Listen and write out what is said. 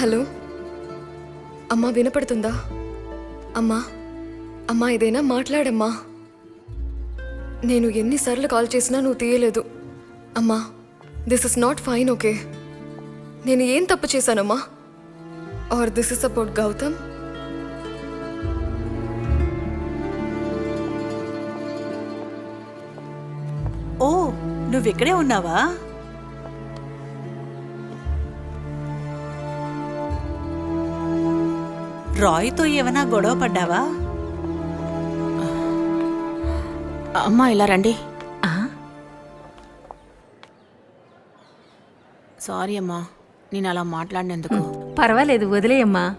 Hello అమ్మా, వినపడుతుందా? అమ్మా అమ్మా ఏదైనా మాట్లాడమ్మా. నేను ఎన్నిసార్లు కాల్ చేసినా నువ్వు తీయలేదు. అమ్మా, this is not fine, okay? నేను ఏం తప్పు చేశానమ్మా? Or this is about Gautam? ఓ, నువ్విక్కడే ఉన్నావా? రాయ్తో ఏమైనా గొడవ పడ్డావా? అమ్మా ఇలా రండి. సారీ అమ్మా, నేను అలా మాట్లాడినందుకు. పర్వాలేదు, వదిలేయమ్మా.